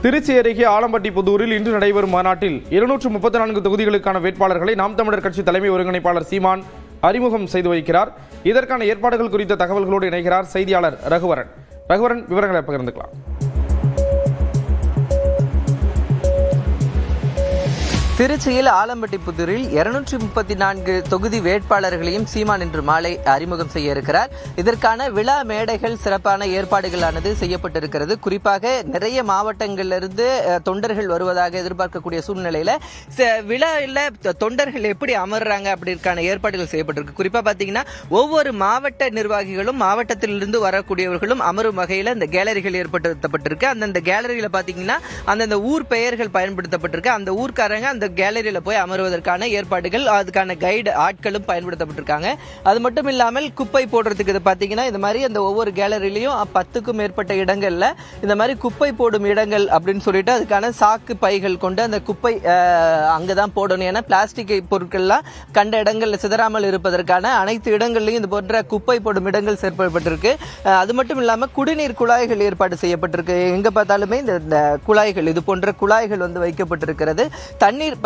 திருச்சி அருகே ஆலம்பட்டி புதூரில் இன்று நடைபெறும் மாநாட்டில் 234 தொகுதிகளுக்கான வேட்பாளர்களை நாம் தமிழர் கட்சி தலைமை ஒருங்கிணைப்பாளர் சீமான் அறிமுகம் செய்து வைக்கிறார். இதற்கான ஏற்பாடுகள் குறித்த தகவல்களோடு இணைகிறார் செய்தியாளர் ரகுவரன். விவரங்களை பகிர்ந்துக்கலாம். திருச்சியில் ஆலம்பட்டி புதூரில் 234 தொகுதி வேட்பாளர்களையும் சீமான் இன்று மாலை அறிமுகம் செய்ய இருக்கிறார். இதற்கான விழா மேடைகள் சிறப்பான ஏற்பாடுகளானது செய்யப்பட்டிருக்கிறது. குறிப்பாக நிறைய மாவட்டங்களிலிருந்து தொண்டர்கள் வருவதாக எதிர்பார்க்கக்கூடிய சூழ்நிலையில விழாவில் தொண்டர்கள் எப்படி அமர்றாங்க அப்படிற்கான ஏற்பாடுகள் செய்யப்பட்டிருக்கு. குறிப்பா பாத்தீங்கன்னா ஒவ்வொரு மாவட்ட நிர்வாகிகளும் மாவட்டத்திலிருந்து வரக்கூடியவர்களும் அமரும் வகையில் இந்த கேலரிகள் ஏற்படுத்தப்பட்டிருக்கு. அந்தந்த கேலரியில பாத்தீங்கன்னா அந்தந்த ஊர் பெயர்கள் பயன்படுத்தப்பட்டிருக்கு. அந்த ஊர்க்காரங்க அந்த கேலரியில போய் அமர்வதற்கான ஏற்பாடுகள், அதுக்கான கைடு ஆட்களும் பயன்படுத்தப்பட்டிருக்காங்க. அது மட்டும் இல்லாமல் குப்பை போடுறதுக்கு இது பாத்தீங்கன்னா இந்த மாதிரி அந்த ஒவ்வொரு கேலரியிலையும் 10க்கும் மேற்பட்ட இடங்கள்ல இந்த மாதிரி குப்பை போடும் இடங்கள் அப்படின்னு சொல்லிட்டு அதுக்கான சாக்கு பைகள் கொண்டு அந்த குப்பை அங்கதான் போடணும். ஏன்னா பிளாஸ்டிக் பொருட்கள்லாம் கண்ட இடங்கள்ல சிதறாமல் இருப்பதற்கான அனைத்து இடங்கள்லையும் இது போன்ற குப்பை போடும் இடங்கள் செயற்பட்டிருக்கு. அது மட்டும் இல்லாம குடிநீர் குழாய்கள் ஏற்பாடு செய்யப்பட்டிருக்கு. எங்க பார்த்தாலுமே இந்த குழாய்கள், இது போன்ற குழாய்கள் வந்து வைக்கப்பட்டிருக்கிறது. தண்ணீர்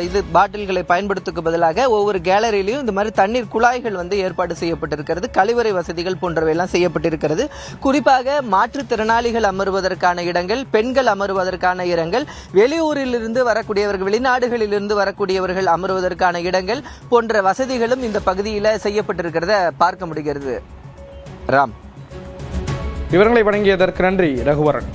இது பாட்டில்களை பயன்படுத்துக்கு பதிலாக ஒவ்வொரு கேலரியிலையும் இந்த மாதிரி தண்ணீர் குழாய்கள் வந்து ஏற்பாடு செய்யப்பட்டிருக்கிறது. கழிவறை வசதிகள் போன்றவை எல்லாம் செய்யப்பட்டிருக்கிறது. குறிப்பாக மாற்றுத்திறனாளிகள் அமர்வதற்கான இடங்கள், பெண்கள் அமர்வதற்கான இடங்கள், வெளியூரிலிருந்து வரக்கூடியவர்கள், வெளிநாடுகளிலிருந்து வரக்கூடியவர்கள் அமர்வதற்கான இடங்கள் போன்ற வசதிகளும் இந்த பகுதியில் செய்யப்பட்டிருக்கிறத பார்க்க முடிகிறது. ராம், விவரங்களை வழங்கியதற்கு நன்றி ரகுவரன்.